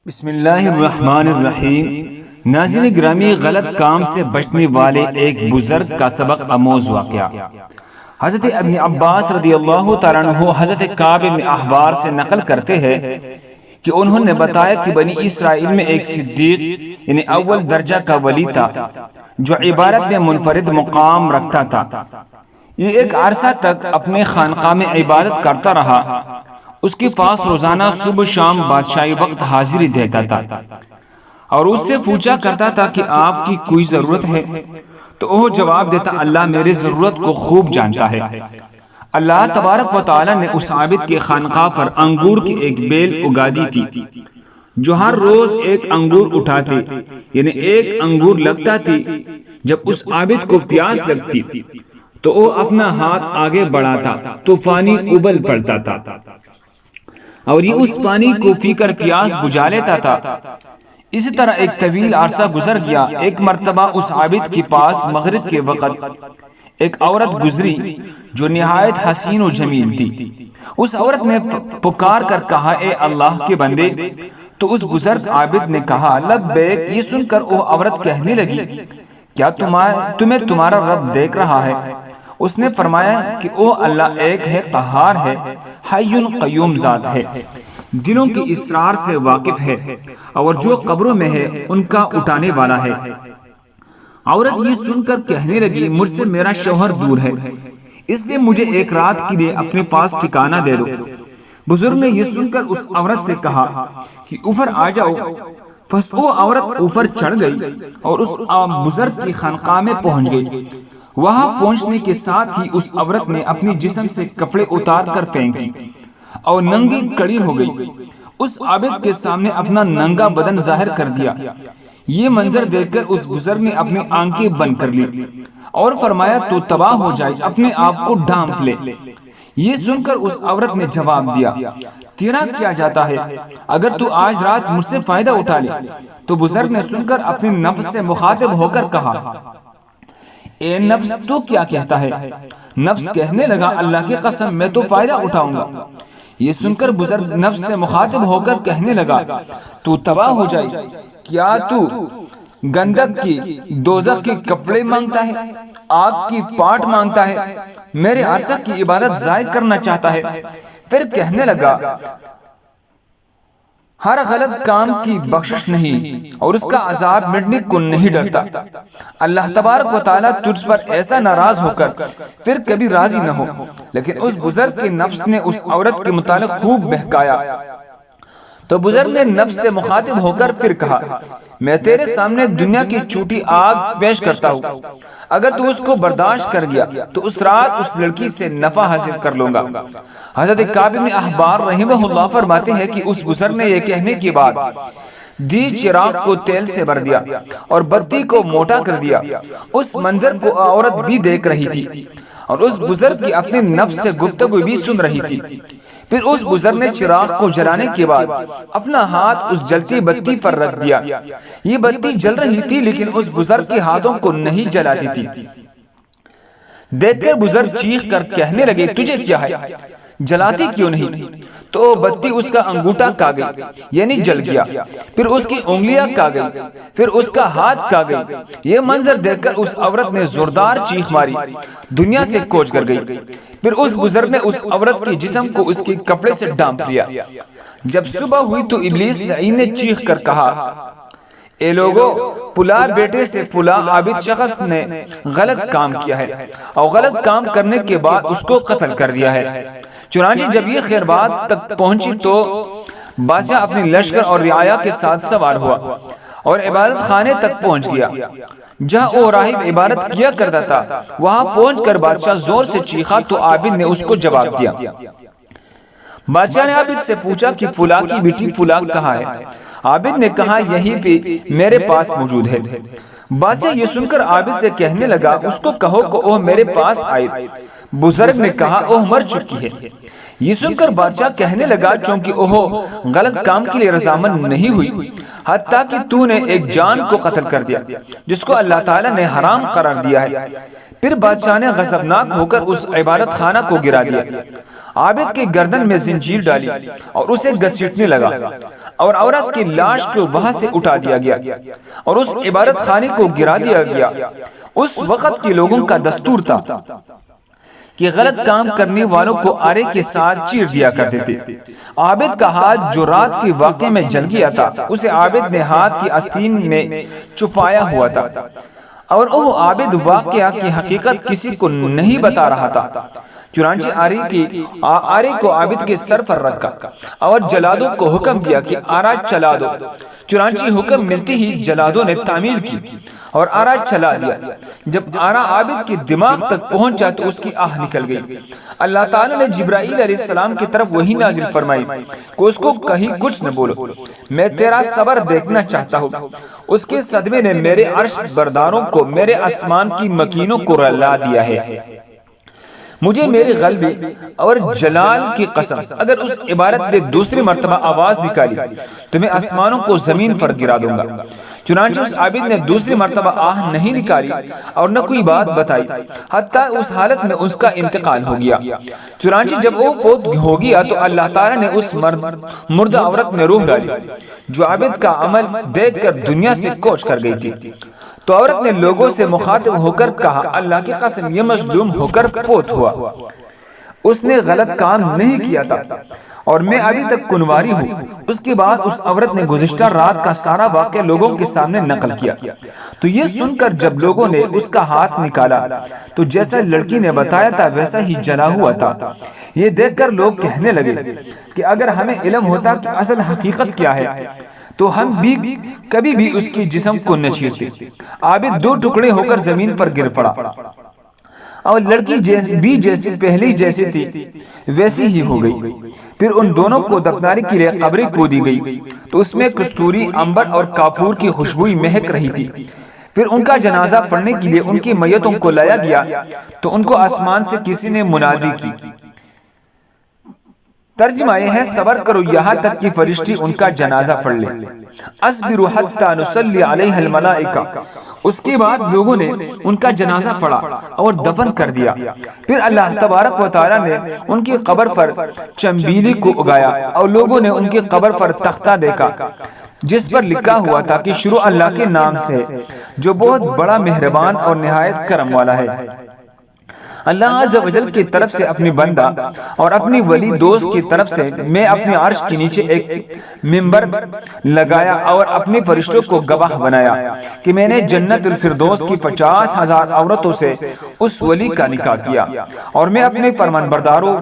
بسم اللہ الرحمن الرحیم۔ ناظرین گرامی، غلط کام سے بچنے والے ایک بزرگ کا سبق آموز واقعہ حضرت ابن عباس رضی اللہ تعالیٰ عنہ حضرت کعب بن احبار سے نقل کرتے ہیں کہ انہوں نے بتایا کہ بنی اسرائیل میں ایک صدیق یعنی اول درجہ کا ولی تھا جو عبادت میں منفرد مقام رکھتا تھا۔ یہ ایک عرصہ تک اپنے خانقاہ میں عبادت کرتا رہا۔ اس کے پاس روزانہ صبح شام بادشاہی وقت حاضری دیتا تھا اور اس سے پوچھا کرتا تھا کہ آپ کی کوئی ضرورت ہے، تو وہ جواب دیتا، اللہ میری ضرورت کو خوب جانتا ہے۔ اللہ تبارک و تعالی نے اس عابد کے خانقاہ پر انگور کی ایک بیل اگا دی تھی جو ہر روز ایک انگور اٹھاتے، یعنی ایک انگور لگتا تھی۔ جب اس عابد کو پیاس لگتی تو وہ اپنا ہاتھ آگے بڑھاتا تو پانی ابل پڑتا تھا اور یہ اس پانی کو پی کر پیاس بجھا لیتا تھا۔ اسی طرح ایک طویل عرصہ گزر گیا۔ ایک مرتبہ اس عابد کے پاس مغرب کے وقت ایک عورت گزری جو نہایت حسین و جمیل تھی۔ اس عورت نے پکار کر کہا، اے اللہ کے بندے! تو اس بزرگ عابد نے کہا، لبیک! یہ سن کر وہ عورت کہنے لگی، کیا تمہیں تمہارا رب دیکھ رہا ہے؟ اس نے فرمایا کہ او اللہ ایک ہے، قہار ہے، حی قیوم ذات ہے، دلوں کے اسرار سے واقف ہے اور جو قبروں میں ہے ان کا اٹھانے والا ہے۔ عورت یہ سن کر کہنے لگی، مجھ سے میرا شوہر دور ہے، اس لیے مجھے ایک رات کے لیے اپنے پاس ٹھکانہ دے دو۔ بزرگ نے یہ سن کر اس عورت سے کہا کہ اوپر آ جاؤ۔ پس وہ عورت اوپر چڑھ گئی اور اس بزرگ کی خانقاہ میں پہنچ گئی۔ وہاں پہنچنے کے ساتھ ہی اس عورت نے اپنی جسم سے کپڑے اتار کر پھینکی اور ننگی کڑی ہو گئی۔ اس عابد کے سامنے اپنا ننگا بدن ظاہر کر دیا۔ یہ منظر دیکھ کر اس بزرگ نے اپنی آنکھیں بند کر لی اور فرمایا، تو تباہ ہو جائے، اپنے آپ کو ڈھانپ لے۔ یہ سن کر اس عورت نے جواب دیا، تیرا کیا جاتا ہے؟ اگر تو آج رات مجھ سے فائدہ اٹھا لے۔ تو بزرگ نے سن کر اپنی نفس سے مخاطب ہو کر کہا، اے نفس تو کیا کہتا ہے؟ نفس کہنے لگا، اللہ کی قسم میں تو فائدہ اٹھاؤں گا۔ یہ سن کر بزرگ نفس سے مخاطب ہو کر کہنے لگا، تو تباہ ہو جائے، کیا تو گندک کی دوزخ کے کپڑے مانگتا ہے، آگ کی پاٹ مانگتا ہے، میرے عرصہ کی عبادت ضائع کرنا چاہتا ہے؟ پھر کہنے لگا، ہر غلط کام کی بخشش نہیں اور اس کا عذاب مٹنے کو نہیں ڈرتا۔ اللہ تبارک و تعالیٰ تجھ پر ایسا ناراض ہو کر پھر کبھی راضی نہ ہو۔ لیکن اس بزرگ کے نفس نے اس عورت کے متعلق خوب بہکایا۔ تو بزرگ نے نفس سے مخاطب ہو کر پھر کہا، میں تیرے سامنے دنیا کی چھوٹی آگ پیش کرتا ہوں، اگر تو اس کو برداشت کر گیا تو اس رات اس لڑکی سے نفع حاصل کر لوں گا۔ حضرت کعب بن احبار رحمہ اللہ فرماتے ہیں کہ اس بزرگ نے یہ کہنے کے بعد دی چراغ کو تیل سے بھر دیا اور بتی کو موٹا کر دیا۔ اس منظر کو عورت بھی دیکھ رہی تھی اور اس بزرگ کی اپنے نفس سے گفتگو بھی سن رہی تھی۔ پھر اس بزرگ نے چراغ کو جلانے کے بعد اپنا ہاتھ اس جلتی بتی پر رکھ دیا۔ یہ بتی جل رہی تھی لیکن اس بزرگ کے ہاتھوں کو نہیں جلاتی تھی۔ دیکھ کر بزرگ چیخ کر کہنے لگے، تجھے کیا ہے؟ جلاتی کیوں نہیں؟ تو بتی اس کا انگوٹھا کھا گئی، یعنی جل گیا۔ پھر اس کی انگلیاں کھا گئی، پھر اس کا ہاتھ کھا گئی۔ یہ منظر دیکھ کر اس عورت نے زوردار چیخ ماری، دنیا سے کوچ کر گئی۔ پھر اس بزرگ نے اس عورت کے جسم کو اس کے کپڑے سے ڈھانپ لیا۔ جب صبح ہوئی تو ابلیس لعین نے چیخ کر کہا، اے لوگو، فلاں بیٹے سے فلاں عابد شخص نے غلط کام کیا ہے اور غلط کام کرنے کے بعد اس کو قتل کر دیا ہے۔ چنانچہ جب یہ خیر بات تک پہنچی تو بادشاہ اپنے لشکر اور رعایا کے ساتھ سوار ہوا اور عبادت خانے تک پہنچ گیا جہاں وہ راہب عبادت کیا کرتا تھا۔ وہاں پہنچ کر بادشاہ زور سے چیخا تو عابد نے اس کو جواب دیا۔ بادشاہ نے عابد سے پوچھا کہ فلاں کی بیٹی فلاں کہاں ہے؟ عابد نے کہا، یہیں پہ میرے پاس موجود ہے۔ بادشاہ یہ سن کر عابد سے کہنے لگا، اس کو کہو کہ وہ میرے پاس آئے۔ بزرگ نے کہا، وہ مر چکی ہے۔ یہ سن کر بادشاہ کہنے لگا، چونکہ وہ غلط کام کے لیے رضامند نہیں ہوئی، حتیٰ کہ تو نے ایک جان کو قتل کر دیا جس کو اللہ تعالیٰ نے حرام قرار دیا ہے۔ پھر بادشاہ نے غضبناک ہو کر اس عبادت خانہ کو گرا دیا۔ عابد کے گردن میں زنجیر ڈالی اور اسے گھسیٹنے لگا، اور عورت کی لاش کو وہاں سے اٹھا دیا گیا اور اس عبادت خانے کو گرا دیا گیا۔ اس وقت کے لوگوں کا دستور تھا کہ غلط کام کرنے والوں کو آرے کے ساتھ چیر دیا کرتے تھے۔ عابد کا ہاتھ جو رات کے واقعے میں جل گیا تھا، اسے عابد نے ہاتھ کی آستین میں چھپایا ہوا تھا، اور وہ عابد واقعہ کی حقیقت کسی کو نہیں بتا رہا تھا۔ چنانچہ آرے کو عابد کے سر پر رکھا اور جلادوں کو حکم دیا کہ آرا چلا دو۔ چنانچہ حکم ملتے ہی جلادوں نے تعمیر کی اور آرا چلا دیا۔ جب آرا عابد کے دماغ تک پہنچا تو اس کی آہ نکل گئی۔ اللہ تعالیٰ نے جبرائیل علیہ السلام کی طرف وحی نازل فرمائی کہ اس کو کہیں کچھ نہ بولو، میں تیرا صبر دیکھنا چاہتا ہوں۔ اس کے صدمے نے میرے عرش برداروں کو، میرے آسمان کی مکینوں کو رلا دیا ہے۔ مجھے میرے غلبے اور جلال کی قسم، اگر اس عبارت نے دوسری مرتبہ آواز نکالی تو میں آسمانوں کو زمین پر گرا دوں گا۔ چنانچہ اس عابد نے دوسری مرتبہ آہ نہیں نکالی اور نہ کوئی بات بتائی، حتیٰ اس حالت میں اس کا انتقال ہو گیا۔ چنانچہ جب وہ فوت ہو گیا تو اللہ تعالیٰ نے اس مردہ عورت میں روح ڈالی جو عابد کا عمل دیکھ کر دنیا سے کوچ کر گئی تھی۔ تو عورت نے لوگوں سے مخاطب ہو کر کہا، اللہ کی قسم یہ مظلوم ہو کر فوت ہوا، اس نے غلط کام نہیں کیا تھا اور میں ابھی تک کنواری ہوں۔ اس کے بعد اس عورت نے گزشتہ رات کا سارا واقعہ لوگوں کے سامنے نقل کیا۔ تو یہ سن کر جب لوگوں نے اس کا ہاتھ نکالا تو جیسا لڑکی نے بتایا تھا ویسا ہی جلا ہوا تھا۔ یہ دیکھ کر لوگ کہنے لگے کہ اگر ہمیں علم ہوتا کہ اصل حقیقت کیا ہے تو ہم بھی کبھی بھی اس کی جسم کو نہ چیرتے۔ عابد دو ٹکڑے ہو کر زمین پر گر پڑا اور لڑکی بھی جیسی پہلی جیسی تھی ویسی ہی ہو گئی۔ پھر ان دونوں کو دفنانے کے لیے قبریں کھودی گئی تو اس میں کستوری، عنبر اور کافور کی خوشبوئی مہک رہی تھی۔ پھر ان کا جنازہ پڑھنے کے لیے ان کی میتوں کو لایا گیا تو ان کو آسمان سے کسی نے منادی کی۔ ترجمہ یہ ہے، صبر کرو یہاں تک کہ فرشتے ان کا جنازہ پڑھ لیں۔ اصبروا حتی نصلی علیہ الملائکہ۔ اس کے بعد لوگوں نے ان کا جنازہ پڑھا اور دفن کر دیا۔ پھر اللہ تبارک و تعالیٰ نے ان کی قبر پر چنبیلی کو اگایا اور لوگوں نے ان کی قبر پر تختہ دیکھا جس پر لکھا ہوا تھا کہ شروع اللہ کے نام سے جو بہت بڑا مہربان اور نہایت کرم والا ہے۔ اللہ عز و جل کی طرف سے اپنی بندہ اور اپنی ولی دوست کی طرف سے میں اپنے عرش کے نیچے ایک منبر لگایا اور اپنے فرشتوں کو گواہ بنایا کہ میں نے جنت الفردوس کی 50,000 عورتوں سے اس ولی کا نکاح کیا، اور میں اپنے فرمانبرداروں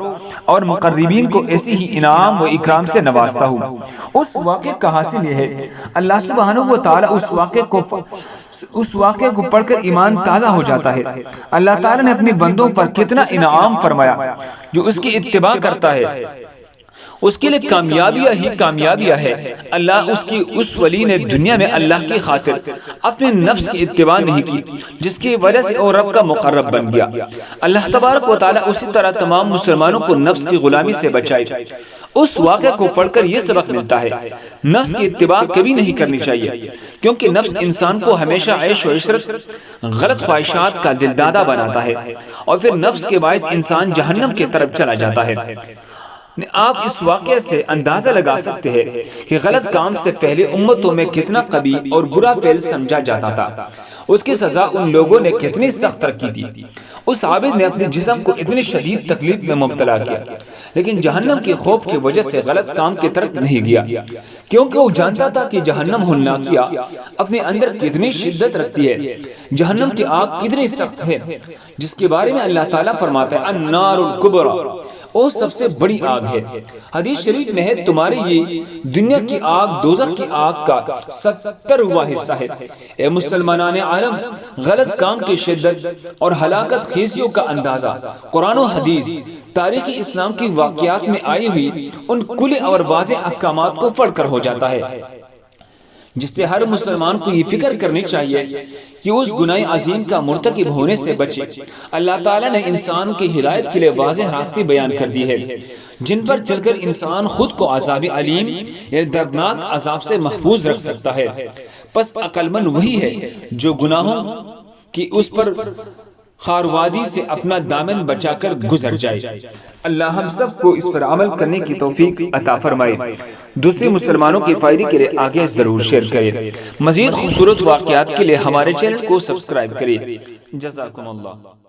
اور مقربین کو ایسی ہی انعام و اکرام سے نوازتا ہوں۔ اس واقعے کا حاصل یہ ہے، اللہ سبحانہ و تعالی اس واقعے کو پڑھ کر ایمان تازہ ہو جاتا ہے۔ اللہ تعالیٰ نے اپنے بندوں پر کتنا انعام فرمایا، جو اس کی اتباع کرتا ہے اس کے لیے کامیابیاں ہی کامیابیاں ہے۔ اللہ اس ولی نے دنیا میں اللہ کی خاطر اپنے نفس کی اتباع نہیں کی، جس کی وجہ سے وہ رب کا مقرب بن گیا۔ اللہ تبارک و تعالیٰ اسی طرح تمام مسلمانوں کو نفس کی غلامی سے بچائے۔ اس واقعے کو پڑھ کر یہ سبق ملتا ہے، نفس کی اتباع کبھی نہیں کرنی چاہیے، کیونکہ نفس انسان کو ہمیشہ عیش و عشرت، غلط خواہشات کا دلدادہ بناتا ہے، اور پھر نفس کے باعث انسان جہنم کی طرف چلا جاتا ہے۔ آپ اس واقعے سے اندازہ لگا سکتے ہیں کہ غلط کام سے پہلے امتوں میں کتنا قبیح اور برا فعل سمجھا جاتا تھا، اس کی سزا ان لوگوں نے کتنی سخت رکھی تھی۔ اس عابد نے اپنے جسم کو اتنی شدید تکلیف میں مبتلا کیا، لیکن جہنم کے خوف کی وجہ سے غلط کام کی طرف نہیں گیا، کیونکہ وہ جانتا تھا کہ جہنم ہولناکیہ اپنے اندر کتنی شدت رکھتی ہے، جہنم کی آگ کتنی سخت ہے، جس کے بارے میں اللہ تعالیٰ فرماتا ہے النار الکبریٰ، وہ سب سے بڑی آگ ہے۔ حدیث شریف میں ہے، تمہاری یہ دنیا کی آگ دوزخ کی آگ کا 70واں حصہ ہے۔ اے مسلمانان عالم، غلط کام کی شدت اور ہلاکت خیزیوں کا اندازہ قرآن و حدیث، تاریخ اسلام کی واقعات میں آئی ہوئی ان کھلے اور واضح احکامات کو پڑھ کر ہو جاتا ہے، جس سے ہر مسلمان کو یہ فکر کرنی چاہیے کہ اس گناہ عظیم کا مرتکب ہونے سے بچے۔ اللہ تعالیٰ نے انسان کی ہدایت کے لیے واضح راستے بیان کر دی ہے، جن پر چل کر انسان خود کو عذاب علیم یعنی دردناک عذاب سے محفوظ رکھ سکتا ہے۔ پس عقل مند وہی ہے جو گناہوں کی اس پر خاروادی سے اپنا دامن بچا کر گزر جائے۔ اللہ ہم سب کو اس پر عمل کرنے کی توفیق عطا فرمائے۔ دوسرے مسلمانوں کے فائدے کے لیے آگے ضرور شیئر کریں۔ مزید خوبصورت واقعات کے لیے ہمارے چینل کو سبسکرائب کریں۔ جزاکم اللہ۔